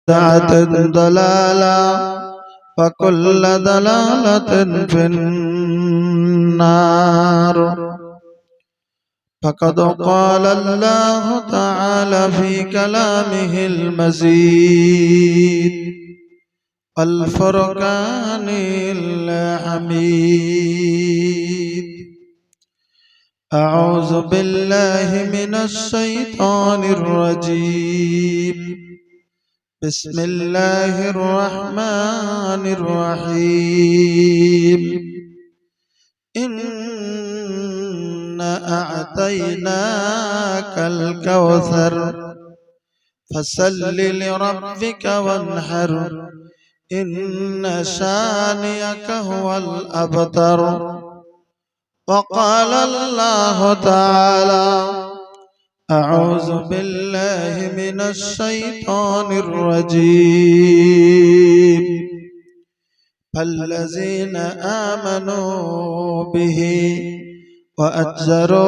بدعة ضلالة وكل ضلالة في النار. فقد قال الله تعالى في كلامه المجيد والفرقان الحميد: أعوذ بالله من الشيطان الرجيم. بسم الله الرحمن الرحيم. إنا أعطيناك الكوثر فصل لربك وانحر إن شانئك هو الأبتر. وقال الله تعالى: أعوذ بالله من الشيطان الرجيم. فالذين آمنوا به وأزروه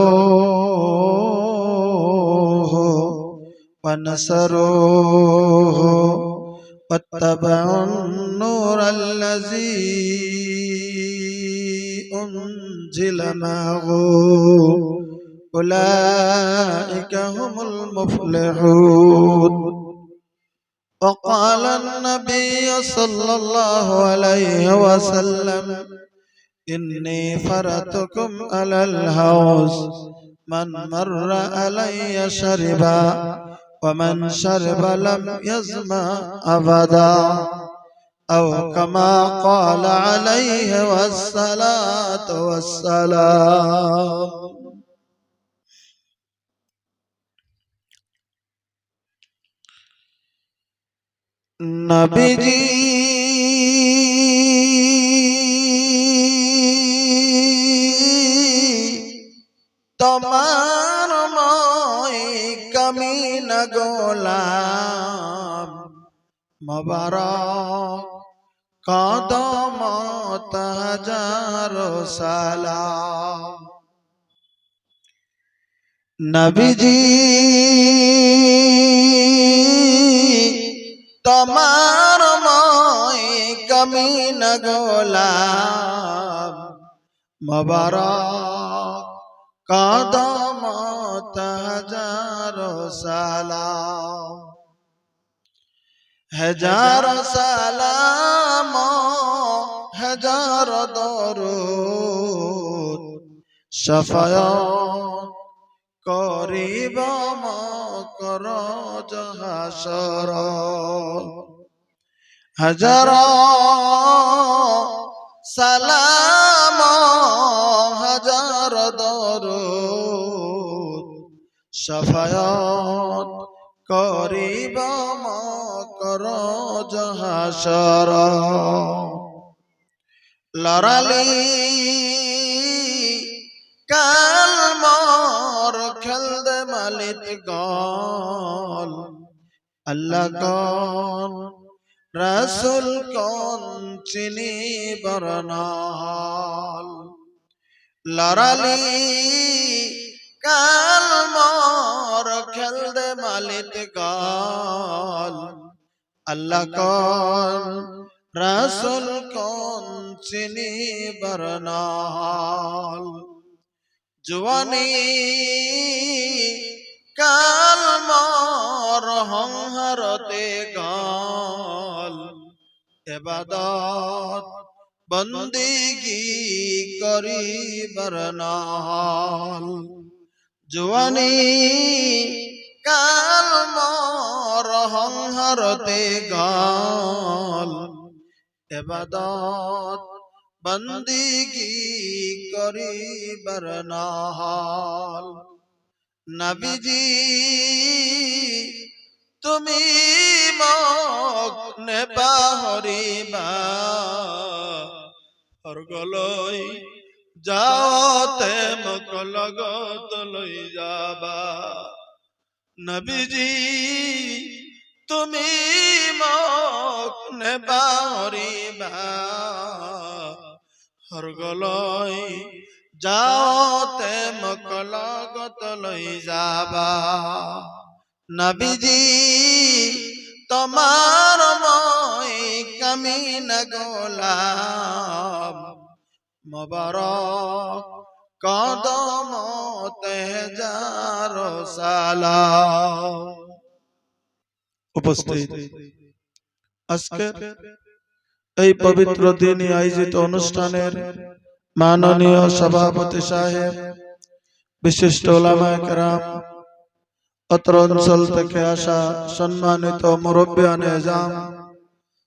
ونصروه واتبعوا النور الذي أنزل معه أولئك هم المفلحون. وقال النبي صلى الله عليه وسلم: إني فرتكم على الحوض، من مر علي شربا ومن شرب لم يظمأ أبدا، أو كما قال عليه الصلاة والسلام. নবীজি তোমার মই কামিন গোলাম মোবারক কদমত হাজারো সালাম। নবীজি তোমার মই কামিন গোলাম মোবারক কদমত হাজারো সালাম। হাজারো সালাম হাজারো দরুদ শাফায়াত করিব মকরজ হাসর। হাজারো সালাম হাজারো দরুদ শাফায়াত করিব মকরজ হাসর। লড়ালি কাল মর খেলদে মালিক গল, আল্লাহ কন রাসূল কন চিনি বরনাল। লড়ালি কাল মর খেলদে মালিক গল, আল্লাহ কন রাসূল কন চিনি বরনাল। জওয়ানি কাল মর সংহারতে গল, ইবাদত বন্দিগি করিবার নহল। জওয়ানি কাল মর সংহারতে গল, ইবাদত বন্দিগি করিবার নহল। নবীজি তুমি মোক নেপাহৰিবা, স্বৰ্গলৈ যাওঁতে মোক লগত লৈ যাবা। নবীজি তুমি মোক নেপাহৰিবা, স্বৰ্গলৈ যাওঁতে মোক লগত লৈ যাবা। নবীজি তোমার গোলাম মোবারক কদমতে যার সালাম। উপস্থিত আজকে এই পবিত্র দিনে আয়োজিত অনুষ্ঠানের মাননীয় সভাপতি সাহেব, বিশিষ্ট উলামায়ে কেরাম, অত্র অঞ্চল থেকে আসা সম্মানিত মুরব্বিয়ানে এজাম,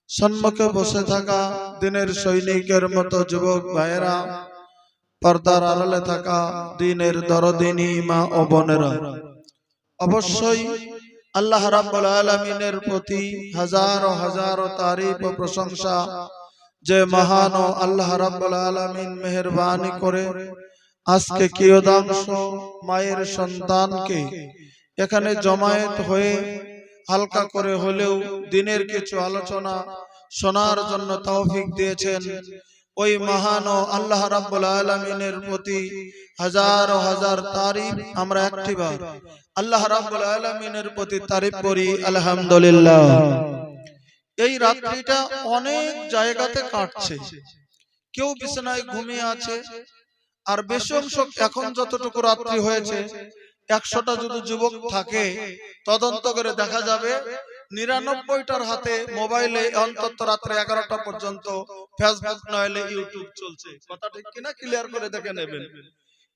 সম্মুখে বসে থাকা দিনের সৈনিকের মতো যুবক ভাইয়েরা, পর্দার আড়ালে থাকা দ্বীনের দরদিনী মা ও বোনেরা, অবশ্যই আল্লাহ রাব্বুল আলামিনের প্রতি হাজারো হাজারো তারিফ ও প্রশংসা, যে মহান ও আল্লাহ রাব্বুল আলামিন মেহেরবানি করে আজকে কিয়দাংশ মায়ের সন্তানকে এখানে জমায়েত হয়ে হালকা করে হলেও দিনের কিছু আলোচনা শোনার জন্য তৌফিক দিয়েছেন। ওই মহান ও আল্লাহ রাব্বুল আলামিনের প্রতি হাজারো হাজার তারিফ। আমরা একটিবার আল্লাহ রাব্বুল আলামিনের প্রতি তারিফ করি আলহামদুলিল্লাহ। এই রাত্রিটা অনেক জায়গাতে কাটছে, কেউ বিছানায় ঘুমিয়ে আছে, আর বেশি অংশ এখন যতটুকু রাত্রি হয়েছে 100টা যদি যুবক থাকে তদন্ত করে দেখা যাবে 99টার হাতে মোবাইলে অন্তত রাত্রে 11টা পর্যন্ত ফেসবুক নইলে ইউটিউব চলছে। কথা ঠিক কিনা? ক্লিয়ার করে দেখে নেবেন।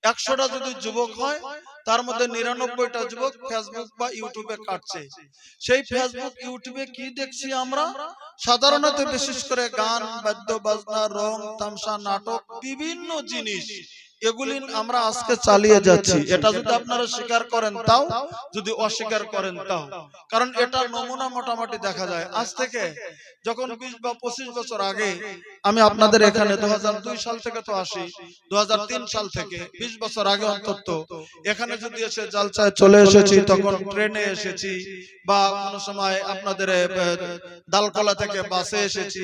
100টা যদি যুবক হয় তার মধ্যে 99টা যুবক ফেসবুক বা ইউটিউবে কাটছে। সেই ফেসবুক ইউটিউবে কি দেখছি আমরা? সাধারণত বিশেষ করে গান, বাদ্য বাজনা, রং তামসা, নাটক, বিভিন্ন জিনিস, এগুলি আমরা আজকে চালিয়ে যাচ্ছি। এটা যদি আপনারা স্বীকার করেন তাও, যদি অস্বীকার করেন তাও, কারণ এটা নমুনা মোটামুটি দেখা যায়। আজ থেকে যখন 20 বা 25 বছর আগে আমি আপনাদের এখানে 2002 সাল থেকে তো আসি, 2003 সাল থেকে 20 বছর আগে অন্তত এখানে যদি এসে জালসায় চলে এসেছি, তখন ট্রেনে এসেছি বা কোনো সময় আপনাদের দালকলা থেকে বাসে এসেছি।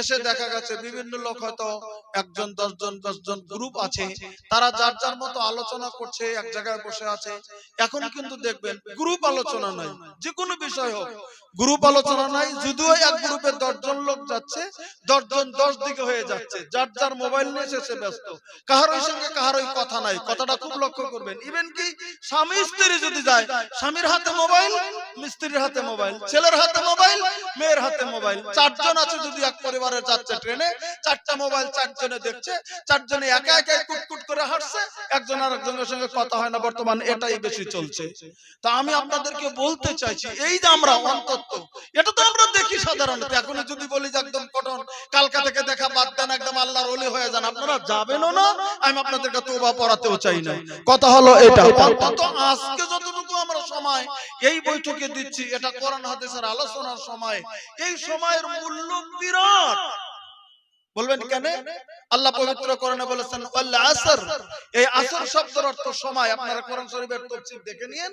এসে দেখা গেছে বিভিন্ন লোক, হয়তো 1 জন 10 জন 10 জন গ্রুপ আছে, তারা যার যার মতো আলোচনা করছে, এক জায়গায় বসে আছে। এখন কিন্তু দেখবেন গ্রুপ আলোচনা নাই, যে কোনো বিষয় হোক গ্রুপ আলোচনা নাই। যদিও এক গ্রুপে 10 জন লোক যাচ্ছে, 10 জন 10 দিকে হয়ে যাচ্ছে, যার যার মোবাইল নিয়ে সে ব্যস্ত, কাহারই সঙ্গে কাহারই কথা নাই। কথাটা খুব লক্ষ্য করবেন। ইভেন কি স্বামী স্ত্রী যদি যায়, স্বামীর হাতে মোবাইল, স্ত্রীর হাতে মোবাইল, ছেলের হাতে মোবাইল, মেয়ের হাতে মোবাইল। 4 জন আছে যদি এক পরিবারে যাচ্ছে ট্রেনে, 4টা মোবাইল 4 জনে দেখছে, 4 জনে একা একা কুটকুট করে হাঁটছে, একজন আরেকজনের সঙ্গে কথা হয় না। বর্তমান এটাই বেশি চলছে। তা আমি আপনাদেরকে বলতে চাইছি, এই যে আমরা অন্তত এটা তো আমরা দেখি সাধারণত, এখন যদি বলি যে একদম কটন কালকা থেকে দেখা বাদ দেন, একদম আল্লাহর ওলি হয়ে যান, আপনারা যাবেনও না, আমি আপনাদেরকে তওবা পড়াতেও চাই না। কথা হলো এটা, অন্তত আজকে যতটুকু আমরা সময় এই বৈঠকে দিচ্ছি, এটা কোরআন হাদিসের আলোচনার সময়, এই সময়ের মূল্য বিরাট। বলবেন কেন? আল্লাহ পবিত্র কোরআনে বলেছেন ওয়াল আসর। এই আসর শব্দের অর্থ সময়। আপনারা কোরআন শরীফের তাফসীর দেখে নিন,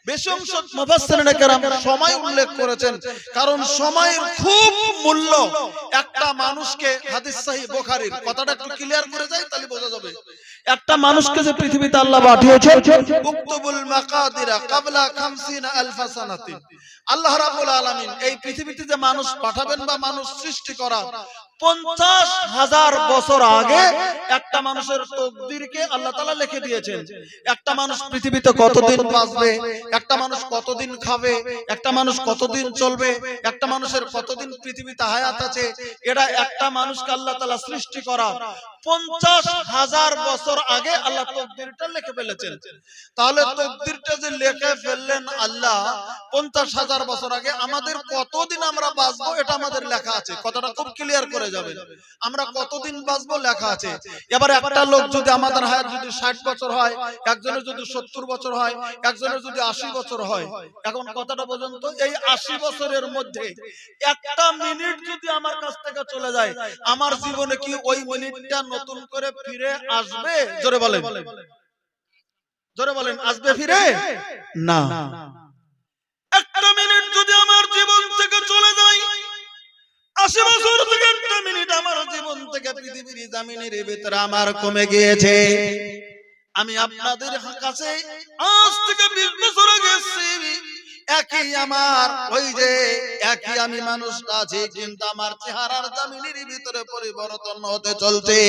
বেশি অংশ মুফাসসিরিনে কেরাম সময় উল্লেখ করেছেন, কারণ সময়ের খুব মূল্য। একটা মানুষকে, হাদিস সহিহ বুখারীর, কথাটা একটু ক্লিয়ার করে যাই তাহলে বোঝা যাবে। একটা মানুষকে যে পৃথিবীতে আল্লাহ পাঠিয়েছেন, উক্তুবুল মাকাদিরা ক্বাবলা 50000 সানাতিন, আল্লাহ রাব্বুল আলামিন এই পৃথিবীতে যে মানুষ পাঠাবেন বা মানুষ সৃষ্টি করা 50,000 বছর আগে একটা মানুষের তকদিরকে আল্লাহ তাআলা লিখে দিয়েছেন। একটা মানুষ পৃথিবীতে কতদিন বাঁচবে, একটা মানুষ কতদিন খাবে, একটা মানুষ কতদিন চলবে, একটা মানুষের কতদিন পৃথিবীতে হায়াত আছে, এটা একটা মানুষকে আল্লাহ তাআলা সৃষ্টি করা 50,000 বছর আগে আল্লাহ তকদিরটা লিখে ফেলেছেন। তাহলে তকদিরটা যে লিখে ফেললেন আল্লাহ 50,000 বছর আগে, আমাদের কতদিন আমরা বাঁচবো এটা আমাদের লেখা আছে। কথাটা খুব ক্লিয়ার করে যাবে, আমরা কতদিন বাঁচবো লেখা আছে। এবার একটা লোক যদি, আমাদের হায়াত যদি 60 বছর হয়, একজনের যদি 70 বছর হয়, একজনের যদি 80 বছর হয়, এখন কথাটা পর্যন্ত এই 80 বছরের মধ্যে একটা মিনিট যদি আমার কাছ থেকে চলে যায়, আমার জীবনে কি ওই মিনিটটা নতুন করে ফিরে আসবে? জোরে বলেন, জোরে বলেন, আসবে ফিরে? না। একটা মিনিট যদি আমার জীবন থেকে চলে যায়, 80 বছর থেকে একটা মিনিট আমার জীবন থেকে পৃথিবীর জমিনের ভিতরে আমার কমে গিয়েছে। আমি আপনাদের কাছে আজ থেকে 20 বছর আগে একই আমার ওই যে একই আমি মানুষটা আছি, কিন্তু আমার চেহারার জামিনের ভিতরে পরিবর্তন হতে চলছে।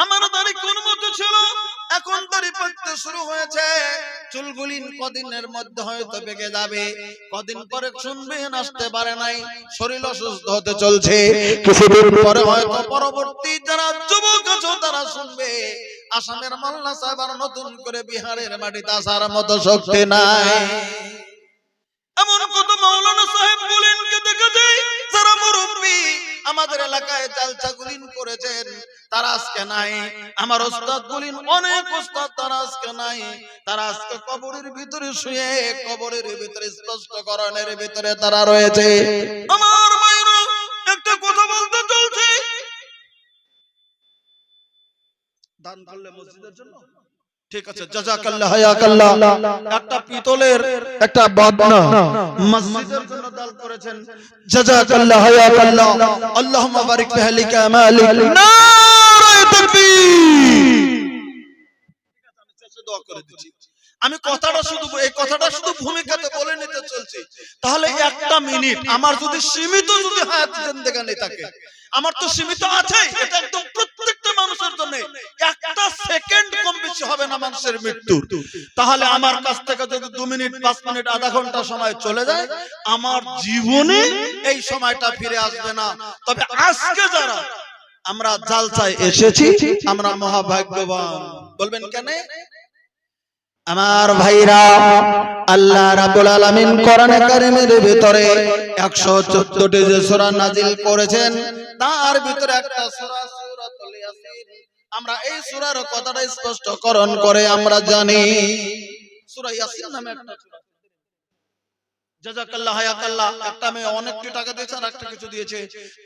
আমার দাড়ি কোন মতো ছিল, এখন দাড়ি পড়তে শুরু হয়েছে। চুলগুলি কদিনের মধ্যে হয়তো পেকে যাবে, কদিন পরে শুনবেন আসতে পারে নাই, শরীর অসুস্থ হতে চলছে। কিছুদিন পরে হয়তো পরবর্তী যারা যুবক আছে তারা শুনবে আসামের মোল্লা সাহেব আর নতুন করে বিহারের মাটিতে আসার মতো শক্তি নাই। এমন কত মাওলানা সাহেব বলেন কে দেখা যায়, যারা মুরব্বী আমাদের এলাকায় জালসা গুলিন করেছেন তারা আজকে নাই। আমার ওস্তাদ গুলিন অনেক ওস্তাদ তারা আজকে নাই, তারা আজকে কবরের ভিতরে শুয়ে কবরের ভিতরে স্পষ্টকরণের ভিতরে তারা রয়েছে। আমার মায়েরা একটা কথা বলতে চলছে, দান করলে মসজিদের জন্য ঠিক আছে, জাযাকাল্লাহ হায়াকাল্লাহ। একটা পিতলের একটা বাদনা মসজিদের জন্য দান করেছেন, জাযাকাল্লাহ হায়াকাল্লাহ। আল্লাহুম্মা বারিক ফি আহলিকা মালিক। নারে তাকবীর। আমি শেষে দোয়া করে দিচ্ছি। আমি কথাটা শুধু এই কথাটা শুধু ভূমিকাতে বলে নিতে চলছি, তাহলে একটা মিনিট আমার যদি সীমিত যদি হায়াত জিন্দেগানি থাকে, আমার তো সীমিত আছে, এটা একদম প্রত্যেকটা মানুষের জন্য একটা সেকেন্ড কম বেশি হবে না মানুষের মৃত্যুর। তাহলে আমার কাছ থেকে যদি 2 মিনিট 5 মিনিট আধা ঘন্টা সময় চলে যায়, আমার জীবনে এই সময়টা ফিরে আসবে না। তবে আজকে যারা আমরা জালসায় এসেছি আমরা মহাভাগ্যবান। বলবেন কেন? আমার ভাইরা, আল্লাহ রাব্বুল আলামিন কোরআনে কারীমের ভিতরে 114টি যে সূরা নাজিল করেছেন তার ভিতরে একটা সূরা সূরাতুল ইয়াসিন। আমরা এই সূরার কথাটা স্পষ্টকরণ করে আমরা জানি, সূরা ইয়াসিন নামে একটা সূরা। জাযাকাল্লাহ হায়াকাল্লাহ। একটা মেয়ে অনেকটি টাকা দিয়েছে আর একটা কিছু দিয়েছে,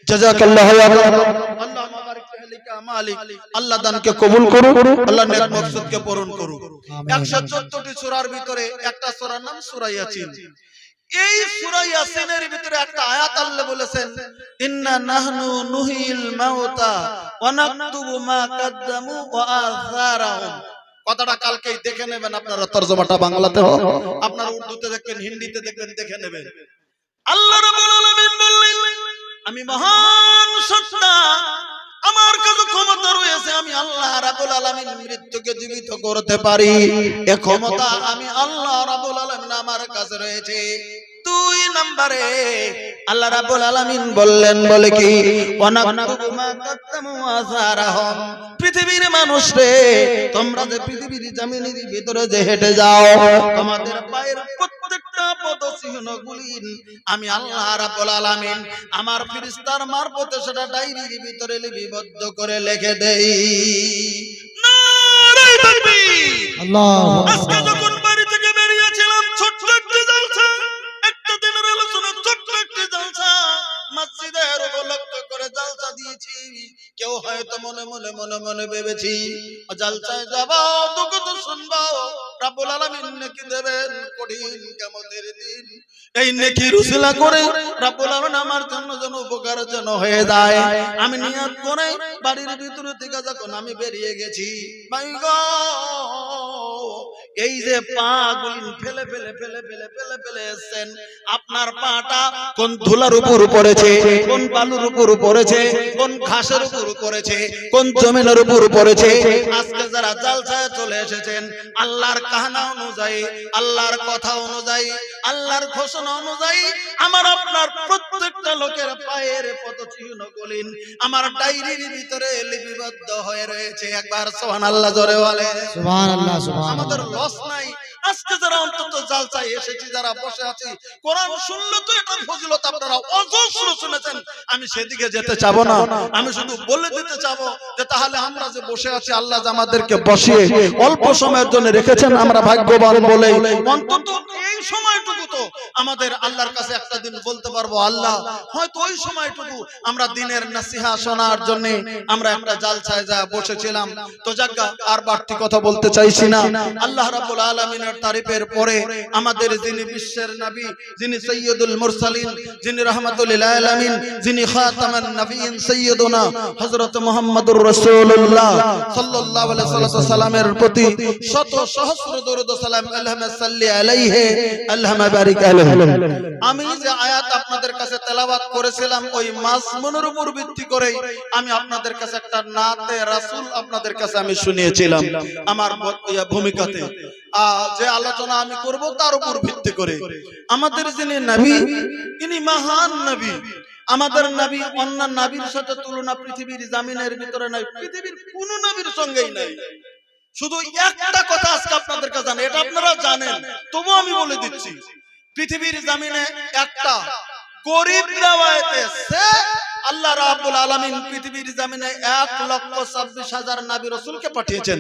জাযাকাল্লাহ হায়াকাল্লাহ। আল্লাহুম্মা বারিক ফি আহলিকা মালিক। আল্লাহ দানকে কবুল করুন, আল্লাহ নেক মাকসুদকে পূরণ করুন। 114টি সূরার ভিতরে একটা সূরার নাম সূরা ইয়াসিন। এই সূরা ইয়াসিনের ভিতরে একটা আয়াত আল্লাহ বলেছেন, ইন্না নাহনু নুহিল মাউতা ওয়া নাকতুবু মা কদ্দামু ওয়া আসারাহুম। কথাটা কালকেই দেখে নেবেন, আপনারা তরজমাটা বাংলাতে হোক, আপনারা উর্দুতে দেখবেন, হিন্দিতে দেখবেন, দেখে নেবেন। আল্লাহ রাব্বুল আলামিন বললেন, আমি মহান সত্তা, আমার কাছে ক্ষমতা রয়েছে, আমি আল্লাহ রাব্বুল আলামিন মৃত্যুকে জীবিত করতে পারি। এই ক্ষমতা আমি আল্লাহ রাব্বুল আলামিন আমার কাছে রয়েছে। 2 নম্বরে আল্লাহ রাব্বুল আলামিন বললেন, বলে কি, ওয়ানাকতুবু মা কদ্দামু ওয়া আসারাহুম। পৃথিবীর মানুষ রে, তোমরা যে পৃথিবীর জমিনের ভিতরে যে হেঁটে যাও, তোমাদের পায়ের প্রত্যেকটা পদচিহ্নগুলি আমি আল্লাহ রাব্বুল আলামিন আমার ফেরেশতার মারফতে সেটা ডায়েরির ভিতরে লিপিবদ্ধ করে লিখে দেই। নারে তাকবীর। আল্লাহু আকবার। আজকে যখন বাড়ি থেকে বেরিয়েছিলাম, ছোট্ট একটি জালসা, একটা দিনের আলোচনা, ছোট্ট একটি জালসা, মসজিদের উপলক্ষ করে জালসা দিয়েছি। কেউ হয়তো মনে মনে মনে মনে ভেবেছি জালসায় যাবো, দুঃখ তো শুনবো, রাব্বুল আলামিন নেকি দেবেন কঠিন কিয়ামতের দিন। এই নেকির উসিলা করে রাব্বুল আলামিন আমার জন্য যেন উপকারের জন্য হয়ে যায়। আমি নিয়ত করে বাড়ির ভিতর থেকে যখন আমি বেরিয়ে গেছি, ভাই গো, এই যে পা গুলি ফেলে ফেলে ফেলে ফেলে ফেলে ফেলে এসেছেন, আপনার পাটা কোন ধুলার উপর পড়েছে, কোন বালুর উপর পড়েছে, কোন ঘাসের উপর পড়েছে, কোন জমিনের উপর পড়েছে। আজকে যারা জালসায় চলে এসেছেন, আল্লাহর কাহনা অনুযায়ী, আল্লাহর কথা অনুযায়ী, আল্লাহর ঘোষণা অনুযায়ী আমার আপনার প্রত্যেকটা লোকের পায়ের পদচিহ্নগুলি আমার ডায়েরির ভিতরে লিপিবদ্ধ হয়ে রয়েছে। একবার সুবহানাল্লাহ জোরে বলে। সুবহানাল্লাহ, সুবহানাল্লাহ। আমাদের লস নাই। আজকে যারা অন্তত জালসায় এসেছি, যারা বসে আছি, কোরআন শুনলে তো এটা ফজিলত আপনারা অজস্র শুনেছেন। আমি সেদিকে যেতে চাবো না, আমি শুধু বলে দিতে চাবো যে তাহলে আমরা যে বসে আছি, আল্লাহ যে আমাদেরকে বসিয়ে অল্প সময়ের জন্য রেখেছেন, আমরা ভাগ্যবান বলে অন্তত এই সময়টুকু তো আমাদের আল্লাহর কাছে একটা দিন বলতে পারবো, আল্লাহ হয়তো ওই সময়টুকু আমরা দিনের নসিহত শোনার জন্য আমরা একটা জালসায় যা বসেছিলাম। তো যাজ্ঞা আর বাড়তি কথা বলতে চাইছি না। আল্লাহ রাব্বুল আলামিনের তারিফের পরে আমাদের যিনি বিশ্বের নবী, যিনি সৈয়দুল মুরসালিন, যিনি রাহমাতুল লিল জিবরাইল আমিন, যিনি খাতামান নবিয়্যিন সাইয়্যিদুনা হযরত মুহাম্মদুর রাসূলুল্লাহ সাল্লাল্লাহু আলাইহি সাল্লামের প্রতি শত সহস্র দরুদ ও সালাম, আল্লাহুম্মা সাল্লি আলাইহি আল্লাহুম্মা বারিক আলাইহি। আমি যে আয়াত আপনাদের কাছে তেলাওয়াত করেছিলাম ওই মাজমুনের উপর ভিত্তি করে আমি আপনাদের কাছে একটা নাতে রাসূল আপনাদের কাছে আমি শুনিয়েছিলাম আমার ভূমিকাতে। যে আলোচনা আমি করব তার উপর ভিত্তি করে আমাদের যিনি নবী, ইনি মহান নবী। আমাদের নবী অন্য নবীর সাথে তুলনা পৃথিবীর জমিনের ভিতরে নাই, পৃথিবীর কোন নবীর সঙ্গেই নাই। শুধু একটা কথা আজকে আপনাদের কাছে জানেন, এটা আপনারা জানেন, তবু আমি বলে দিচ্ছি, পৃথিবীর জমিনে একটা গরিব রিওয়ায়েতে সে আল্লাহ রাব্বুল আলামিন পৃথিবীর জমিনে 1,26,000 নবী রাসূলকে পাঠিয়েছেন।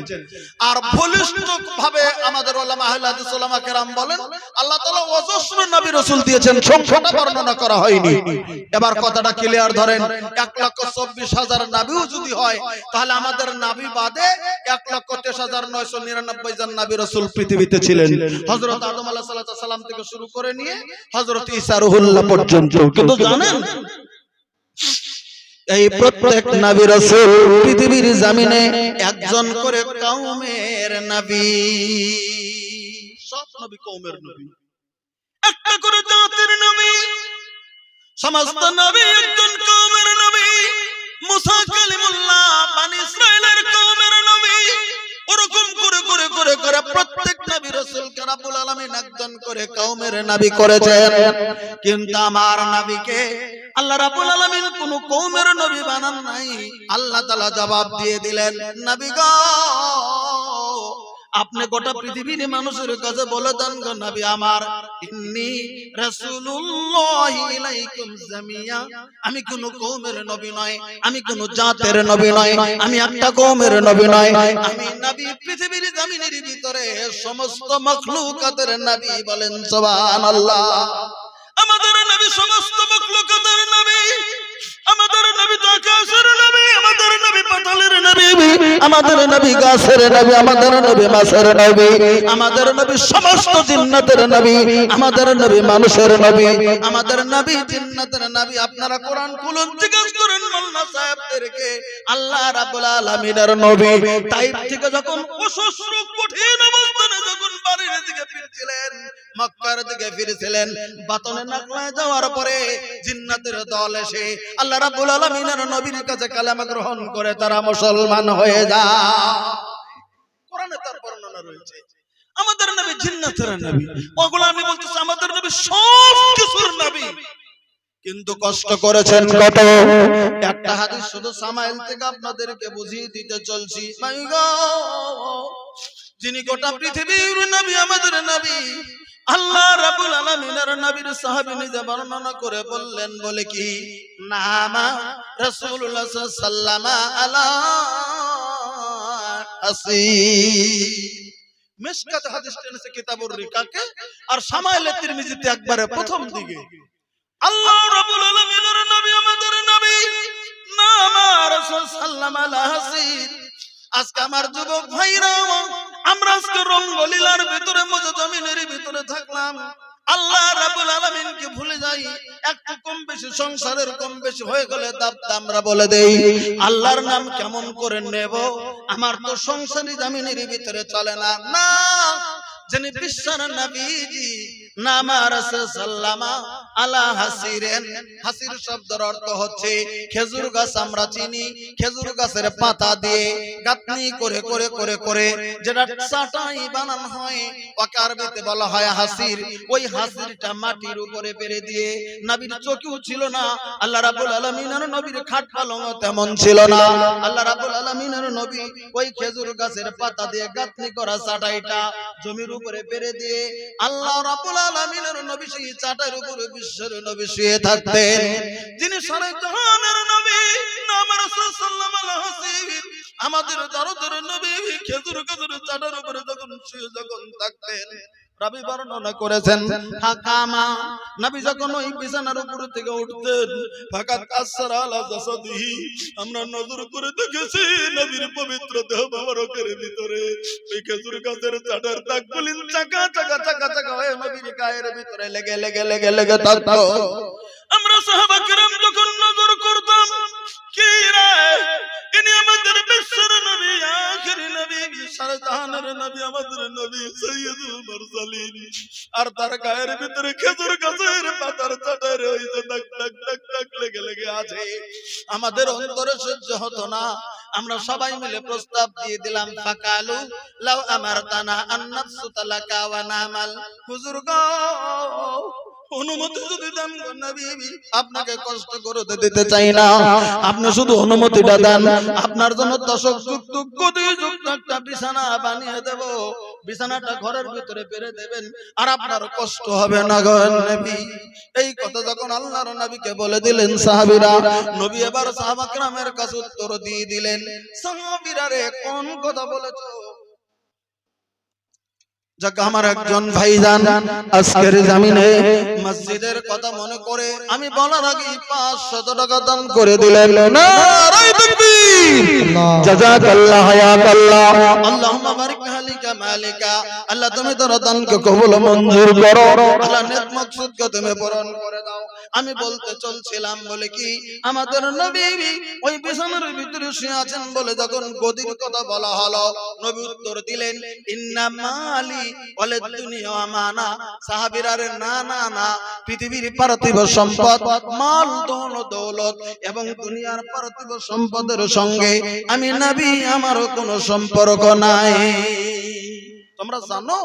আর বলিষ্ঠভাবে আমাদের উলামা আহলে হাদিস উলামা কেরাম বলেন আল্লাহ তাআলা অজস্র নবী রাসূল দিয়েছেন, সংখ্যাটা বর্ণনা করা হয়নি। এবার কথাটা ক্লিয়ার ধরেন, 1,24,000 নবীও যদি হয় তাহলে আমাদের নবী বাদে 1,23,999 জন নবী রাসূল পৃথিবীতে ছিলেন, হযরত আদম আলাইহিস সালাম থেকে শুরু করে নিয়ে হযরত ঈসা রুহুল্লাহ পর্যন্ত। কিন্তু জানেন এই প্রত্যেক নবী রাসূল পৃথিবীর জমিনে একজন করে কওমের নবী। সব নবী কওমের নবী, একটা করে জাতির নবী। সমস্ত নবী একজন কওমের নবী। মুসা কালিমুল্লাহ বনি ইসরাইলের কওমের নবী। ওরকম করে করে করে করে প্রত্যেক নবী রাসূলকে রব্বুল আলামিন একজন করে কওমের নবী করেছেন। কিন্তু আমার নবীকে আল্লাহ রাব্বুল আলামিন কোন কওমের নবী বানান নাই। আল্লাহ তাআলা জবাব দিয়ে দিলেন, নবী গো আপনি গোটা পৃথিবীর মানুষের কাছে বলে দেন গো নবী আমার, ইন্নী রাসূলুল্লাহি ইলাইকুম জামিয়া, আমি কোন কওমের নবী নয়, আমি কোন জাতের নবী নয়, আমি একটা কওমের নবী নয়, আমি নবী পৃথিবীর জমিনের ভিতরে সমস্ত মাখলুকাতের নবী। বলেন সুবহানাল্লাহ। আমাদের নবী সমস্ত মাখলুকাতের নবী। আমাদের নবী আকাশের নবী, আমাদের নবী পাতালের নবী, আমাদের নবী গাছের নবী, আমাদের নবী মাছের নবী, আমাদের নবী সমস্ত জিন্নাতের নবী, আমাদের নবী মানুষের নবী, আমাদের নবী জিন্নাতের নবী। আপনারা কোরআন খুলুন, জিজ্ঞেস করেন মোল্লা সাহেবদেরকে, আল্লাহ রাব্বুল আলামিনের নবী তাইফ থেকে যখন অসহ্য কঠিন অবস্থানে যখন বাড়ির দিকে ফিরছিলেন, মক্কার দিকে ফিরছিলেন, বাতনে নাকলায় যাওয়ার পরে জিন্নাতের দল এসে আল্লাহ রাব্বুল আলামিনের নবীর কাছে কালেমা গ্রহণ করে তারা মুসলমান হয়ে যায়। কোরআনে তার বর্ণনা রয়েছে। আমাদের নবী জিন্নাতের নবী, ওগুলো আমি বলতেছি আমাদের নবী সব কিছুর নবী। কিন্তু কষ্ট করেছেন কত। একটা হাদিস শুধু সামাইল থেকে আপনাদেরকে বুঝিয়ে দিতে চলছি। মাই গো, যিনি গোটা পৃথিবীর নবী, আমাদের নবী, আল্লাহ রাব্বুল আলামিনের নবীর সাহাবী নিজে বর্ণনা করে বললেন, বলে কি নামা রাসূলুল্লাহ সাল্লাল্লাহু আলাইহি মিশকাত হাদিস টেনেছে কিতাবুর রিকাকে, আর শামাইলে তিরমিজিতে একবারে প্রথম দিকে আল্লাহ রাব্বুল আলামিনের নবী, আমাদের নবী নামা রাসূল সাল্লাল্লাহু আলাইহি। আজকে আমার যুবক ভাইরা, আমরা আজকে রঙ্গলীলার ভিতরে মুজতামিনের ভিতরে থাকলাম, আল্লাহ রাব্বুল আলামিনকে ভুলে যাই। একটু কম বেশি সংসারের কম বেশি হয়ে গেলে দাবটা আমরা বলে দেই, আল্লাহর নাম কেমন করে নেব, আমার তো সংসারী জমিনের ভিতরে চলে না। না, যিনি বিশ্বের নবীজি নামা রাসূল সাল্লামা আলা হাসিরেন। হাসির শব্দের অর্থ হচ্ছে খেজুর গাছ। আমরা চিনি খেজুর গাছের পাতা দিয়ে গাঁথনি করে করে করে করে যেটা চাটাই বানানো হয়, ওকে আরবিতে বলা হয় হাসির। ওই হাসিরটা মাটির উপরে পেরে দিয়ে, নবীর চকিও ছিল না, আল্লাহ রাব্বুল আলামিনের নবীর খাট পালঙ্ক তেমন ছিল না। আল্লাহ রাব্বুল আলামিনের নবী ওই খেজুর গাছের পাতা দিয়ে গাঁথনি করা চাটাইটা জমির উপরে পেরে দিয়ে আল্লাহ রাব্বুল আলামিনের নবী সেই চাটাইয়ের উপরে বিশ্বের নবী শুয়ে থাকতেন। যিনি সারা জাহানের নবী নাম রাসূল সাল্লাল্লাহু আলাইহি, আমাদের দরদের নবী খেজুর গাছের চাটার উপরে যখন শুয়ে যখন থাকতেন, রাবি বর্ণনা করেছেন হাকামা, নবী যখন ওই বিছানার উপর থেকে উঠতেন, ফাকাত আসরা আলা জাসাদিহি, আমরা নজর করে দেখেছি নবীর পবিত্র দেহ মোবারকের ভিতরে ওই খেজুর গাছের চাটার দাগগুলি চাকা চাকা চাকা চাকা হয়ে নবীর গায়ের ভিতরে লেগে লেগে লেগে লেগে থাকতো। আমরা আমরা সাহাবা কিরাম যখন নজর করতাম, কি রে ইনি আমাদের বিশ্বের নবী, আখিরি নবী, সারা জাহানের নবী, আমাদের নবী সাইয়্যিদুল মুরসালিন, আর তার গায়ের ভিতরে খেজুর গাছের পাতার চাটার ওই যে দাগ দাগ দাগ দাগ লেগে লেগে আছে। আমাদের অন্তরে সহ্য হতো না। আমরা সবাই মিলে প্রস্তাব দিয়ে দিলাম, ফাকালু লাউ আমারতানা আন নাফসু তালাকা ওয়া নামাল। হুজুর গো, অনুমতি যদি দেন নবী, আপনাকে কষ্ট করতে দিতে চাই না, আপনি শুধু অনুমতিটা দেন, আপনার জন্য দশক যুক্ত গদিযুক্ত একটা বিছানা বানিয়ে দেব, বিছানাটা ঘরের ভিতরে পেরে দেবেন, আর আপনার কষ্ট হবে না গো নবী। এই কথা যখন আল্লাহর নবীকে বলে দিলেন সাহাবীরা, নবী এবার সাহাবা কিরামের কাছে উত্তর দিয়ে দিলেন, সাহাবীরা রে কোন কথা বলেছো? যাক, আমার একজন ভাইজান আজকের জামিনে মসজিদের কথা মনে করে আমি বলার আগে 500 টাকা দান করে দিলেন। নারায়ে তাকবীর, জাযাকাল্লাহ হায়াকাল্লাহ, আল্লাহুম্মা বারিক হালিকা মালিকা। আল্লাহ তুমি তোর দানকে কবুল মঞ্জুর করো, আল্লাহ নেক মাকসুদকে তুমি পূরণ করে দাও। আমি বলতে চলছিলাম বলে কি, আমাদের নবী ওই বিছানার ভিতরে শুয়ে আছেন বলে যখন গদির কথা বলা হলো, নবী উত্তর দিলেন, ইন্না মালি ওয়ালাদ দুনিয়া আমানা। সাহাবীরা রে না না না, পৃথিবীর পার্থিব সম্পদ, মাল দৌলত এবং দুনিয়ার পার্থিব সম্পদের সঙ্গে আমি নবী আমার কোনো সম্পর্ক নাই। তোমরা জানো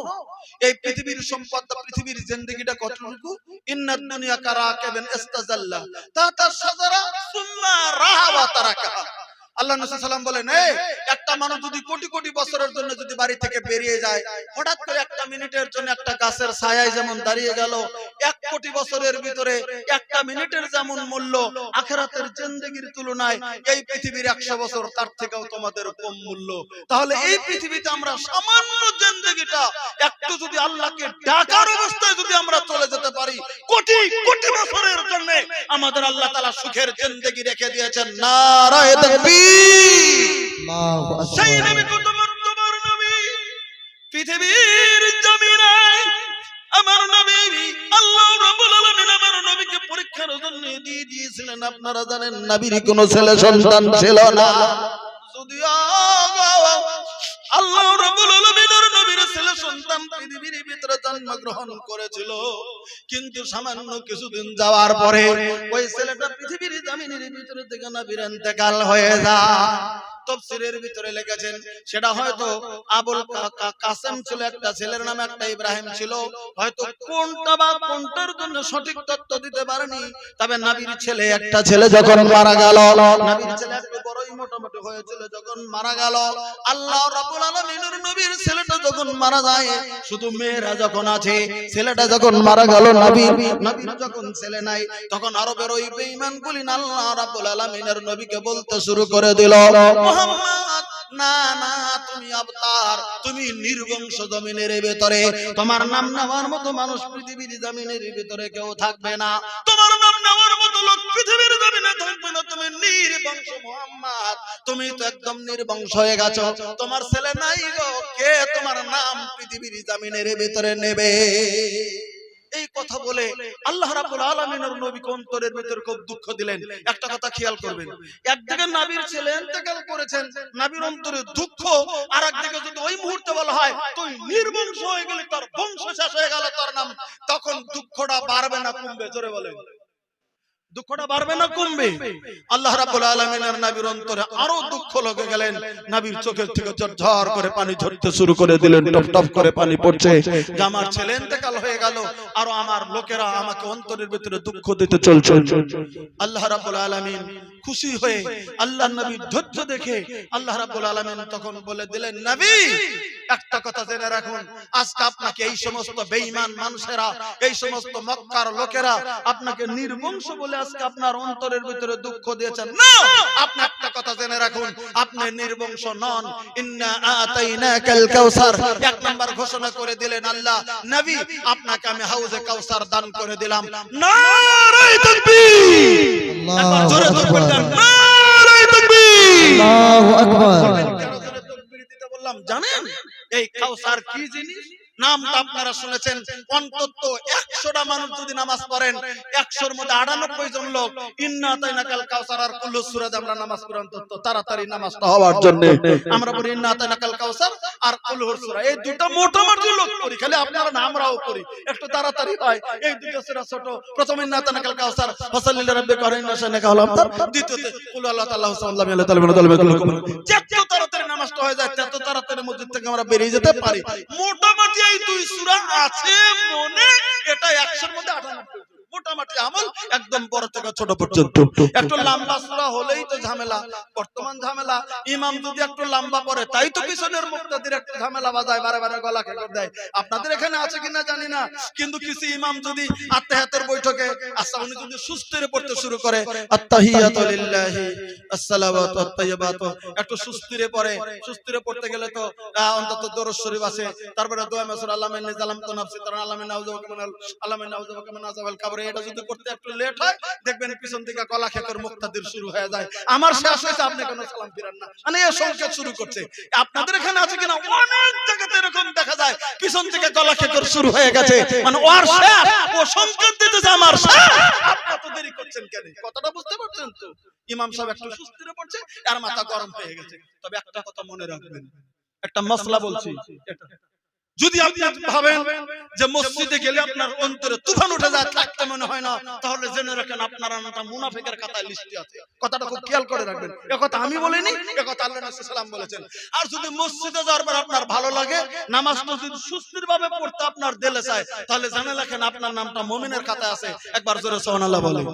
এই পৃথিবীর সম্পদ, পৃথিবীর জিন্দেগিটা কতটুকু? ইন্নাদ দুনিয়া কারাকাবিন ইস্তাজাল্লা তাতা শাজারা সুম্মা রাহা ওয়া তারাকা। আল্লাহ নবী সাল্লাল্লাহু আলাইহি ওয়াসাল্লাম বলেন, একটা মানুষ যদি কোটি কোটি বছরের জন্য যদি বাড়ি থেকে বেরিয়ে যায়, হঠাৎ করে একটা মিনিটের জন্য একটা গাছের ছায়ায় যেমন দাঁড়িয়ে গেল, 1 কোটি বছরের ভিতরে একটা মিনিটের যেমন মূল্য, আখিরাতের জিন্দেগির তুলনায় এই পৃথিবীর 100 বছর তার থেকেও তোমাদের কম মূল্য। তাহলে এই পৃথিবীতে আমরা সামান্য জিন্দেগিটা একটু যদি আল্লাহকে ডাকার অবস্থায় যদি আমরা চলে যেতে পারি, কোটি কোটি বছরের জন্য আমাদের আল্লাহ তাআলা সুখের জিন্দেগি রেখে দিয়েছেন। নারায়ে তাকবীর। সেই নবী কত মর্যাদার নবী, পৃথিবীর জমিনে আমার নবী আল্লাহ রাব্বুল আলামিন আমার নবীকে পরীক্ষার জন্য দিয়ে দিয়েছিলেন। আপনারা জানেন নবীর কোনো ছেলে সন্তান ছিল না, যদিও আল্লাহ রাব্বুল আলামিনের নবীর ছেলে সন্তান পৃথিবীর ভিতরে জন্মগ্রহণ করেছিল, কিন্তু সামান্য কিছুদিন যাওয়ার পরে ওই ছেলেটা পৃথিবীর জমিনের ভিতরে থেকে নবীর ইন্তেকাল হয়ে যায়। তাফসীরের ভিতরে লিখেছেন সেটা হয়তো আবুল কাসেম ছিল একটা ছেলের নাম, একটা ইব্রাহিম ছিল, হয়তো কোনটা বা কোনটার জন্য সঠিক তথ্য দিতে পারেনি। তবে নবীর ছেলে একটা ছেলে যখন মারা গেল, নবীর ছেলে একটু বড়ই মোটামুটি হয়েছিল, যখন মারা গেল, আল্লাহ রাব্বুল আলামিনের নবীর ছেলেটা যখন মারা যায়, শুধু মেয়েরা যখন আছে, ছেলেটা যখন মারা গেল, নবীর যখন ছেলে নাই, তখন আরবের ওই বেঈমানগুলি আল্লাহ রাব্বুল আলামিনের নবীকে বলতে শুরু করে দিল, মুহাম্মদ না না, তুমি আবতার, তুমি নির্বংশ জমিনের ভিতরে, তোমার নাম নেওয়ার মতো মানুষ পৃথিবীর জমিনের ভিতরে কেউ থাকবে না, তোমার নাম নেওয়ার মতো লোক পৃথিবীর জমিনে থাকবে না, তুমি নির্বংশ মুহাম্মদ, তুমি তো একদম নির্বংশ হয়ে গেছো, তোমার ছেলে নাই গো, কে তোমার নাম পৃথিবীর জমিনের ভিতরে নেবে? এই কথা বলে আল্লাহ রাব্বুল আলামিনের নবীকে অন্তরের ভিতরে খুব দুঃখ দিলেন। একটা কথা খেয়াল করবেন, একদিকে নবীর ছেলে ইন্তেকাল করেছেন, নবীর অন্তরে দুঃখ, আর একদিকে যদি ওই মুহূর্তে বলা হয় তুই নির্বংশ হয়ে গেলি, তোর বংশ শেষ হয়ে গেল, তোর নাম, তখন দুঃখটা বাড়বে না কমবে? জোরে বলেন, দুঃখটা বাড়বে না কমবে? আল্লাহ রাব্বুল আলামিনের নবীর অন্তরে আরো দুঃখ লেগে গেলেন, নবীর চোখের থেকে ঝরঝর করে পানি ঝরতে শুরু করে দিলেন, টপ টপ করে পানি পড়ছে, যে আমার ছেলে ইন্তেকাল হয়ে গেল, আর আমার লোকেরা আমাকে অন্তরের ভিতরে দুঃখ দিতে চলছে। আল্লাহ রাব্বুল আলামিন খুশি হয়ে আল্লাহর নবীর ধৈর্য দেখে আল্লাহ রাব্বুল আলামিন তখন বলে দিলেন, নবী একটা কথা জেনে রাখুন, আজকে আপনাকে এই সমস্ত বেঈমান মানুষেরা, এই সমস্ত মক্কার লোকেরা আপনাকে নির্বংশ বলে আজকে আপনার অন্তরের ভিতরে দুঃখ দিয়েছেন না, আপনি একটা কথা জেনে রাখুন, আপনি নির্বংশ নন। ইন্না আতাইনাকাল কাউসার, এক নাম্বার ঘোষণা করে দিলেন আল্লাহ, নবী আপনাকে আমি হাউজে কাউসার দান করে দিলাম। নারায়ে তাকবীর, একবার জোরে জোরে বলুন, নারায়ে তাকবীর, আল্লাহু আকবার। কেন জোরে তাকবীর দিতে বললাম জানেন? এই কাউসার কি জিনিস? নামটা আপনারা শুনেছেন। অন্তত 100টা মানুষ যদি নামাজ পড়েন, 100-র মধ্যে 98 জন লোক ইন্না আতাইনাকাল কাউসার আর কুল্লু সূরা আমরা নামাজ পড়ি অন্তত তাড়াতাড়ি নামাজটা হওয়ার জন্য। আমরা পড়ি ইন্না আতাইনাকাল কাউসার আর কুল্লু সূরা, এই দুটো মোটামুটি লোক পড়ি, খালি আপনারা না আমরাও পড়ি, একটু তাড়াতাড়ি হয়। এই দুটো সূরা ছোট, প্রথম ইন্না আতাইনাকাল কাউসার ফাসাল্লি লিরাব্বিকা ওয়ানহার শানাকা হলো আপনার, দ্বিতীয়তে কুল আল্লাহু তাআলা সাল্লাল্লাহু আলাইহি ওয়া সাল্লাম। যত তাড়াতাড়ি নামাজটা হয়ে যায় তত তাড়াতাড়ি মসজিদ থেকে আমরা বেরিয়ে যেতে পারি। মোটামুটি এই দুই সূরা আছে মনে, এটা 100-এর মধ্যে 98 মোটামুটি আমল, একদম বড় থেকে ছোট পর্যন্ত। একটু লম্বা সূরা হলেই তো ঝামেলা, বর্তমান ঝামেলা। ইমাম যদি একটু লম্বা পড়ে তাই তো পিছনের মুক্তাদির একটু ঝামেলা বাজায়, বারে বারে গলা কেটে দেয়। আপনাদের এখানে আছে কিনা জানি না, কিন্তু কিছু ইমাম যদি আত্তাহিয়াতের বৈঠকে আচ্ছা উনি যদি সুস্থিরে পড়তে শুরু করে আত্তাহিয়াতু লিল্লাহি আসসালাওয়াতু আত-তাইয়্যিবাতু, একটু সুস্থিরে পড়ে, সুস্থিরে পড়তে গেলে তো অন্তত দরুদ শরীফ আছে, তারপরে দোয়া মাসুর আল্লাহুম্মা ইন্নী যালামতু নাফসি তারা আল্লাহুম্মা নাউযুবিকা মিন আযাবিল কবর। এটা যদি করতে একটু লেট হয় দেখবেন পিছন থেকে কলা খেকর মুক্তাদির শুরু হয়ে যায়। আমার শেষ হয়েছে, আপনি কেন সালাম ফিরান না, মানে এই সংকেত শুরু করছে। আপনাদের এখানে আছে কিনা, অনেক জায়গাতে এরকম দেখা যায় পিছন থেকে কলা খেকর শুরু হয়ে গেছে, মানে ওর শেষ, ও সংকেত দিতেছে আমার শেষ, আপনি তো দেরি করছেন কেন? কথাটা বুঝতে পারছেন তো? ইমাম সাহেব একটু সুস্থিরে পড়ছে, আর মাথা গরম হয়ে গেছে। তবে একটা কথা মনে রাখবেন, একটা মাসলা বলছি, যদি আপনি ভাবেন যে মসজিদে গেলে আপনার অন্তরে তুফান উঠে যায়, থাকতে মনে হয় না, তাহলে জেনে রাখেন আপনার নামটা মুনাফিকের খাতায় লিস্টে আছে। কথাটা খুব খেয়াল করে রাখবেন, এই কথা আমি বলিনি, এই কথা আল্লাহ রাসূল সাল্লাল্লাহু আলাইহি ওয়াসাল্লাম বলেছেন। আর যদি মসজিদে যাওয়ার পর আপনার ভালো লাগে, নামাজটা যদি সুস্থিরভাবে পড়তে আপনার দিলে চায়, তাহলে জেনে রাখেন আপনার নামটা মুমিনের খাতায় আছে। একবার জোরে সুবহানাল্লাহ বলেন।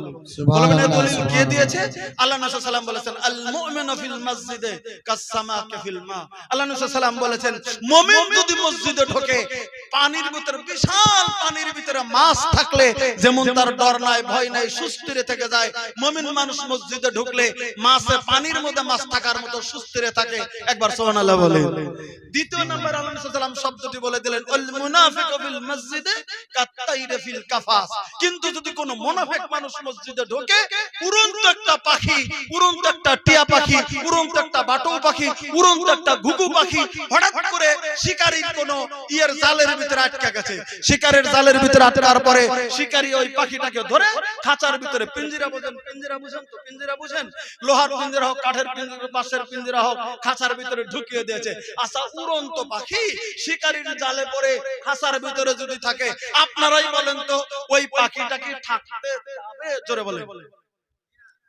বলবেন এই দলিল কে দিয়েছে? আল্লাহ রাসূল সাল্লাল্লাহু আলাইহি ওয়াসাল্লাম বলেছেন আল মুমিনু ফিল মসজিদে কাসসামাকি ফিল মা। আল্লাহ রাসূল সাল্লাল্লাহু আলাইহি ওয়াসাল্লাম বলেছেন মুমিন যদি মসজিদে ঢোকে, পানির ভিতরে, বিশাল পানির ভিতরে মাছ থাকলে যেমন তার ডর নাই, ভয় নাই, সুস্থিরে থেকে যায়, মুমিন মানুষ মসজিদে ঢুকলে মাছে পানির মধ্যে মাছ থাকার মতো সুস্থিরে থাকে। একবার সুবহানাল্লাহ বলেন। দ্বিতীয় নম্বর আল্লাহ রাসূল সাল্লাল্লাহু আলাইহি ওয়াসাল্লাম শব্দটি বলে দিলেন আল মুনাফিকু ফিল মসজিদে কাত্তাইরি ফিল কাফাস। কিন্তু যদি কোন মুনাফিক মানুষ মসজিদে ঢোকে, উড়ন্ত একটা পাখি, উড়ন্ত একটা টিয়া পাখি, উড়ন্ত একটা বাটুল পাখি, উড়ন্ত একটা ঘুঘু পাখি হঠাৎ করে শিকারীর কোন ইয়ের জালের ভিতরে আটকে গেছে, শিকারের জালের ভিতরে আটকার পরে শিকারী ওই পাখিটাকে ধরে খাঁচার ভিতরে, পিঞ্জিরা বুঝেন, পিঞ্জিরা বুঝেন তো, পিঞ্জিরা বুঝেন, লোহার পিঞ্জিরা হোক, কাঠের পিঞ্জিরা, বাঁশের পিঞ্জিরা হোক, খাঁচার ভিতরে ঢুকিয়ে দিয়েছে। আচ্ছা উড়ন্ত পাখি শিকারীর জালে পড়ে খাঁচার ভিতরে যদি থাকে, আপনারাই বলেন তো ওই পাখিটা কি থাকতে চাবে? জোরে বলেন,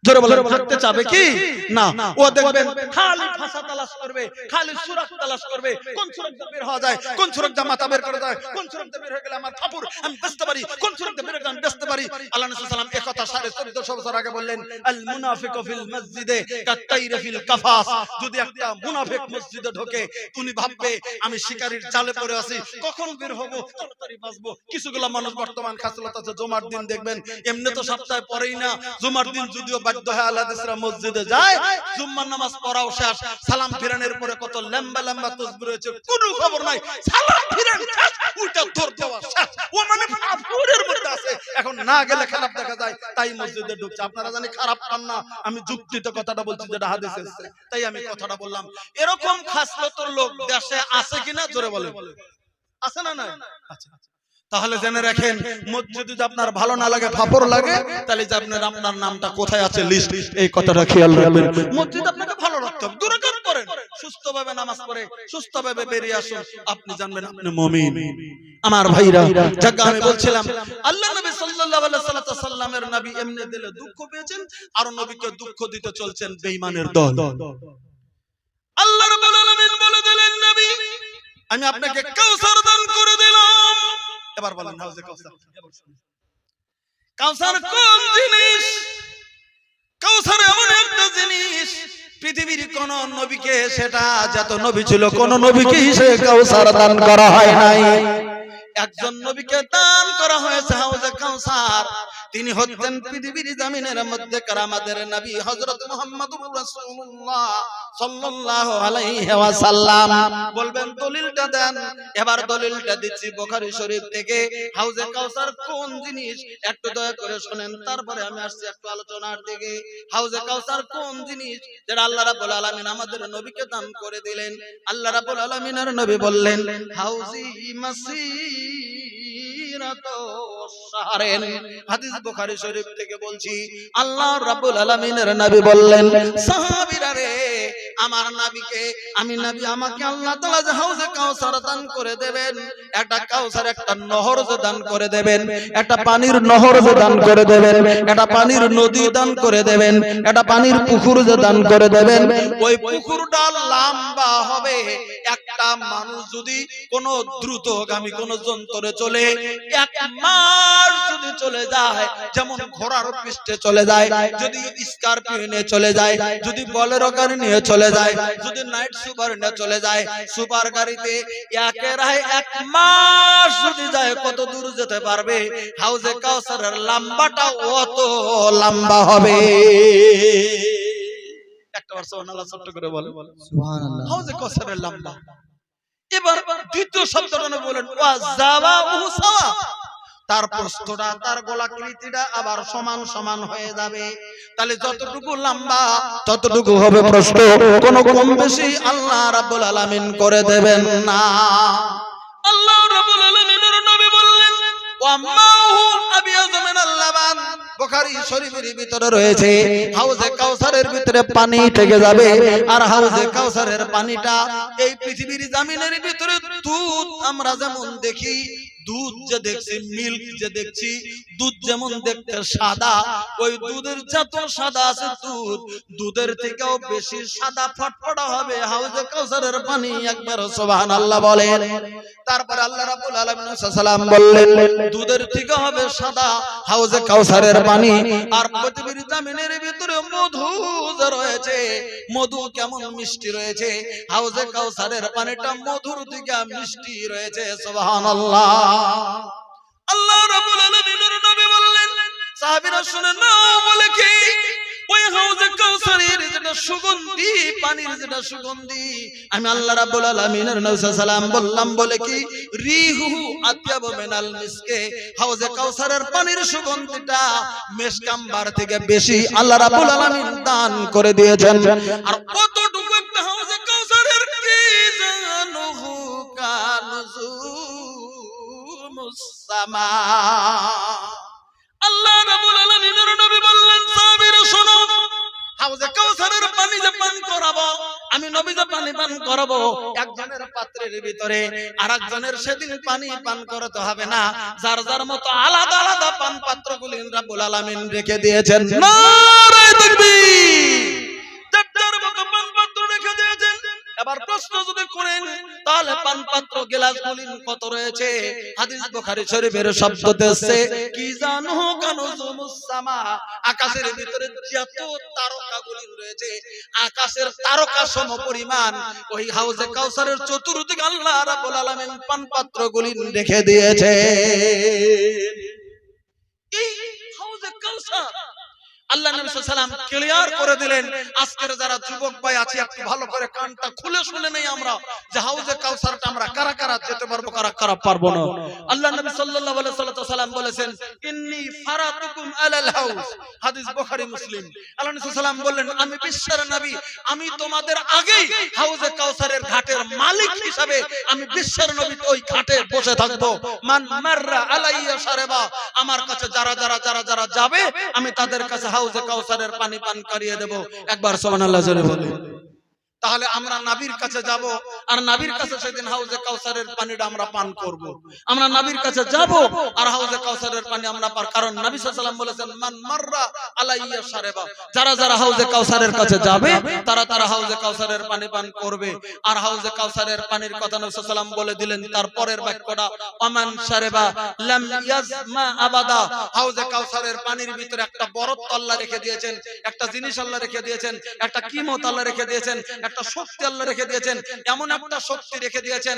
জোরে বলেন, থাকতে চাবে কি না? ও দেখবেন খালি ভাষা তালাশ করবে, খালি সুরাত তালাশ করবে, কোন সুরাত বের হওয়া যায়, কোন সুরাত মাথা বের করে যায়, কোন সুরাত বের হয়ে গেলে আমার কাপড় আমি বেচতে পারি, কোন সুরাত বের হয়ে আমি বেচতে পারি। আল্লাহ রাসূল সাল্লাল্লাহু আলাইহি ওয়াসাল্লাম এই কথা 1450 বছর আগে বললেন আল মুনাফিকু ফিল মসজিদে কাত্তাইরি ফিল কাফাস। যদি একটা মুনাফিক মসজিদে ঢোকে, উনি ভাববে আমি শিকারীর জালে পড়ে আছি, কখন বের হব, তাড়াতাড়ি বাঁচবো। কিছুগুলো মানুষ বর্তমান খাসলত আছে, জুমার দিন দেখবেন এমনি তো সপ্তাহে পড়েই না, জুমার দিন যদিও মসজিদে যায়, জুম্মার নামাজ পড়াও শেষ, সালাম ফিরানোর পরে কত লম্বা লম্বা তাসবিহ হয়েছে, কোনো খবর নাই, সালাম ফিরান শেষ, উল্টা দৌড় দেওয়া শেষ, ও মানে কাফেরের মধ্যে আছে। এখন না গেলে খারাপ দেখা যায়, তাই মসজিদে ঢুকছে। আপনারা জানি খারাপ পান না, আমি যুক্তিতে কথাটা বলছি যেটা হাদিসে এসেছে, তাই আমি কথাটা বললাম। এরকম খাসলতের লোক দেশে আছে কিনা জোরে বলেন, আছে না? না, আচ্ছা। তাহলে জেনে রাখেন, মসজিদে যদি আপনার ভালো না লাগে, ফাপড় লাগে, তাহলে যে আপনার নামটা কোথায় আছে লিস্ট, এই কথাটা খেয়াল রাখবেন। মসজিদ আপনাকে ভালো রাখতে হবে, দুরাকাত পড়েন, সুস্থভাবে নামাজ পড়ে সুস্থভাবে বেরিয়ে আসুন, আপনি জানবেন আপনি মুমিন। আমার ভাইরা, যাক আমি বলছিলাম আল্লাহ নবী সাল্লাল্লাহু আলাইহি সাল্লামের নবী এমনি দিলে দুঃখ পেয়েছেন, আর নবীকে দুঃখ দিতে চলছেন বেঈমানের দল। আল্লাহ রাব্বুল আলামিন বলে দিলেন নবী আমি আপনাকে কাউসার দান করে দিলাম। এবার বলেন হাউজে কাউসার, কাউসার কোন জিনিস? কাউসার এমন একটা জিনিস, পৃথিবীর কোন নবীকে, সেটা যত নবী ছিল কোন নবীকে সে কাউসার দান করা হয় নাই। একজন নবীকে দান করা হয়েছে হাউজে কাউসার, তিনি হচ্ছেন পৃথিবীর জমিনের মধ্যে আমাদের নবী হযরত মুহাম্মদুর রাসূলুল্লাহ সাল্লাল্লাহু আলাইহি ওয়াসাল্লাম। বলবেন দলিলটা দেন। এবার দলিলটা দিচ্ছি বুখারী শরীফ থেকে। হাউজে কাউসার কোন জিনিস একটু দয়া করে শুনেন, তারপরে আমি আসছি একটু আলোচনার দিকে। হাউজে কাউসার কোন জিনিস যেটা আল্লাহ রাব্বুল আলামিন আমাদের নবীকে দান করে দিলেন। আল্লাহ রাব্বুল আলামিনের নবী বললেন হাউজি মাসিরাতু শাহরিন। হাদিস বুখারী শরীফ থেকে বলছি। আল্লাহ রাব্বুল আলামিনের নবী বললেন সাহাবীরা রে, আমার নবীকে আমি নবী আমাকে আল্লাহ তাআলা যে হাউজে কাউসার দান করে দেবেন, একটা কাউসার একটা নহর যে দান করে দেবেন, একটা পানির নহর যে দান করে দেবেন, একটা পানির নদী দান করে দেবেন, একটা পানির পুকুর যে দান করে দেবেন, ওই পুকুরটা লম্বা হবে। একটা মানুষ যদি কোন দ্রুতগামী কোন যন্ত্রে চলে 1 মাস যদি চলে যায়, যেমন ঘোড়ার পৃষ্ঠে চলে যায়, যদি স্করপিও নিয়ে চলে যায়, যদি বোলেরো গাড়ি নিয়ে চলে যায়, যদি নাইট সুপার নিয়ে চলে যায়, সুপার গাড়িতে একেরাহে 1 মাস যদি যায়, কত দূর যেতে পারবে? হাউজে কাউসারের লম্বাটা অত লম্বা হবে। একবার সুবহানাল্লাহ ছোট্ট করে বলে সুবহানাল্লাহ। হাউজে কাউসারের লম্বা। এবার দ্বিতীয় শব্দটা বলেন ওয়াজাওয়াহু সাওয়া, তার প্রস্থটা তার গোলাকৃতিটা আবার সমান সমান হয়ে যাবে। তাহলে যতটুকু লম্বা ততটুকু হবে প্রস্থ, কোনো কম বেশি আল্লাহ রাব্বুল আলামিন করে দেবেন না। আল্লাহ রাব্বুল আলামিনের নবী বললেন ওয়ামাহু আবিয়াযু মিনাল লাবান। বুখারী শরীফের ভিতরে রয়েছে হাউজে কাউসারের ভিতরে পানি থেকে যাবে, আর হাউজে কাউসারের পানিটা এই পৃথিবীর জমিনের ভিতরে দুধ আমরা যেমন দেখি, দুধ যে দেখছি, মিল্ক যে দেখছি, দুধ যেমন দেখতে সাদা, ওই দুধের যত সাদা আছে দুধ, দুধের থেকেও বেশি সাদা ফটফটা হবে হাউজে কাউসারের পানি। একবার সুবহানাল্লাহ বলেন। তারপর আল্লাহ রাব্বুল আলামিন সাল্লাম বললেন দুধের থেকে হবে সাদা হাউজে কাউসারের পানি। আর পৃথিবীর জমিনের ভিতরে মধু যে রয়েছে, মধু কেমন মিষ্টি রয়েছে, হাউজে কাউসারের পানিটা মধুর থেকে মিষ্টি রয়েছে। সুবহানাল্লাহ। আল্লাহ রাব্বুল আলামিনের নবী বললেন সাহাবীরা শুনে নাও, বলে কি ওই হাউজে কাউসারের যেটা সুগন্ধি, পানির যেটা সুগন্ধি, আমি আল্লাহ রাব্বুল আলামিনের নবী সাল্লাল্লাহু বললাম বলে কি রিহু আতয়াবু মিনাল মিসকে, হাউজে কাউসারের পানির সুগন্ধিটা মেশকাম্বার থেকে বেশি আল্লাহ রাব্বুল আলামিন দান করে দিয়েছেন। আর কতটুকু একটা হাউজে কাউসারের কি জানুহু কানুজু মুসামা। আল্লাহ রাব্বুল আলামিনের নবী বললেন সাহাবীরা শোনো, হাউজে কাউসারের পানি যে পান করাবো, আমি নবী যে পানি পান করাবো, একজনের পাত্রের ভিতরে আরেকজনের সেদিন পানি পান করতে হবে না, যার যার মতো আলাদা আলাদা পান পাত্রগুলি রাব্বুল আলামিন রেখে দিয়েছেন। নারে তাকবীর। যার মতো পান পাত্র রেখে দিয়েছেন। এবার প্রশ্ন যদি করেন তাহলে পান পাত্র গ্লাসগুলি কত রয়েছে? হাদিস বুখারী শরীফের শব্দতে আছে কি জানো কানুজুমুস সামা, আকাশের ভিতরে যত তারকাগুলি রয়েছে, আকাশের তারকা সমপরিমাণ ওই হাউজে কাউসারের চতুর্দিকে আল্লাহ রাব্বুল আলামিন পান পাত্রগুলি রেখে দিয়েছে। এই হাউজে কাউসার আল্লাহ নবী সাল্লাল্লাহু আলাইহি ওয়াসাল্লাম ক্লিয়ার করে দিলেন। আজকের যারা যুবক ভাই আছে একটু ভালো করে কানটা খুলে শুনে নেই আমরা, যে হাউজে কাউসারটা আমরা কারা কারা যেতে পারবো, কারা কারা পারবো না। আল্লাহ নবী সাল্লাল্লাহু আলাইহি ওয়াসাল্লাম বলেছেন ইন্নী ফারাতুকুম আলাল হাউজ, হাদিস বুখারী মুসলিম। আল্লাহ নবী সাল্লাল্লাহু আলাইহি ওয়াসাল্লাম বললেন আমি বিশ্বের নবী, আমি তোমাদের আগেই হাউজে কাউসারের ঘাটের মালিক হিসেবে আমি বিশ্বের নবী ওই ঘাটে বসে থাকবো। মান মাররা আলাইয়া শারবা, আমার কাছে যারা যারা যারা যারা যাবে আমি তাদের কাছে হাউজে কাউসারের পানি পান করিয়ে দেব। একবার সুবহানাল্লাহ জোরে বলে। তাহলে আমরা নবীর কাছে যাব, আর নবীর কাছে সেদিন হাউজে কাউসারের পানিটা আমরা পান করব। আমরা নবীর কাছে যাব আর হাউজে কাউসারের পানি আমরা পার, কারণ নবী সাল্লাল্লাহু আলাইহি ওয়াসাল্লাম বলেছেন মান মাররা আলাইয়া শারবা, যারা যারা হাউজে কাউসারের কাছে যাবে তারা তারা হাউজে কাউসারের পানি পান করবে। আর হাউজে কাউসারের পানির কথা নবী সাল্লাল্লাহু আলাইহি ওয়াসাল্লাম বলে দিলেন তারপরের বাক্যটা ওমান শারবা লাম ইয়াজমা আবাদা। হাউজে কাউসারের পানির ভিতরে একটা বরত্ব আল্লাহ রেখে দিয়েছেন, একটা জিনিস আল্লাহ রেখে দিয়েছেন, একটা কিমত আল্লাহ রেখে দিয়েছেন, একটা শক্তি আল্লাহ রেখে দিয়েছেন, এমন একটা শক্তি রেখে দিয়েছেন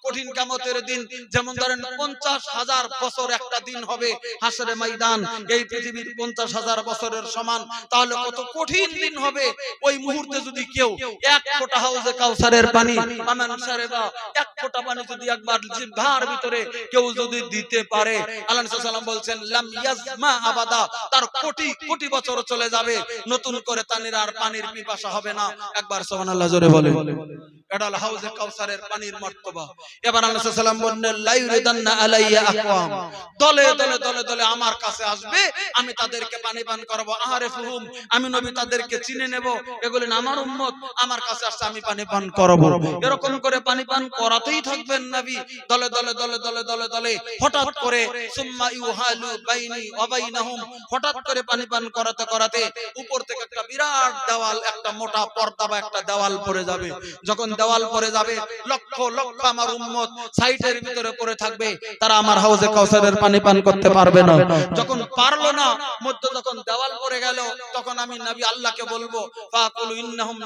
কঠিন কিয়ামতের দিন যেমন ধরেন 50,000 বছর একটা দিন হবে হাসরে ময়দান, এই পৃথিবীর 50,000 বছরের সমান। তাহলে কত কঠিন দিন হবে ওই মুহূর্তে যদি কেউ এক ফোঁটা হাউজে কাউসারের পানি আমান সারেবা এক ফোঁটা পানি যদি একবার জিহ্বার ভিতরে কেউ যদি দিতে পারে, আল্লাহ রাসূল সাল্লাল্লাহু আলাইহি ওয়াসাল্লাম বলছেন লাম ইয়াজমা আবাদা, তার কোটি কোটি বছর চলে যাবে, নতুন করে তানির আর পানির পিপাসা হবে না। একবার সুবহানাল্লাহ জোরে বলে। এটা হলো হাউজে কাউসারের পানির মর্তবা। এবার আল্লাহ রাসূল সাল্লাল্লাহু আলাইহি ওয়াসাল্লাম বললেন লা ইউরিদান্না আলাইয়া আকওয়াম, দলে দলে দলে দলে আমার কাছে আসবে, আমি তাদেরকে পানি পান করাবো। আরিফুহুম, আমি নবী তাদেরকে চিনে নেব, এগুলো আমার উম্মত, আমার কাছে আসছে, আমি পানি পান করাবো। এরকম করে পানি পান করাতেই থাকবেন নবী, দলে দলে দলে দলে দলে দলে। হঠাৎ করে সুম্মা ইউহালু বাইনি ওয়া বাইনাহুম, হঠাৎ করে পানি পান করাতে করাতে উপর থেকে একটা বিরাট দেওয়াল, একটা মোটা পর্দা বা একটা দেওয়াল পড়ে যাবে। যখন দেওয়াল পড়ে যাবে, লক্ষ লক্ষ আমার উম্মত সাইটের ভিতরে পড়ে থাকবে, তারা আমার হাউজে কাউসারের পানি পান করতে পারবে না। যখন পারলো না, মধ্যে যখন দেওয়াল পড়ে গেল, তখন আমি নবী আল্লাহকে বলবো ফাকুলু ইন্নাহুম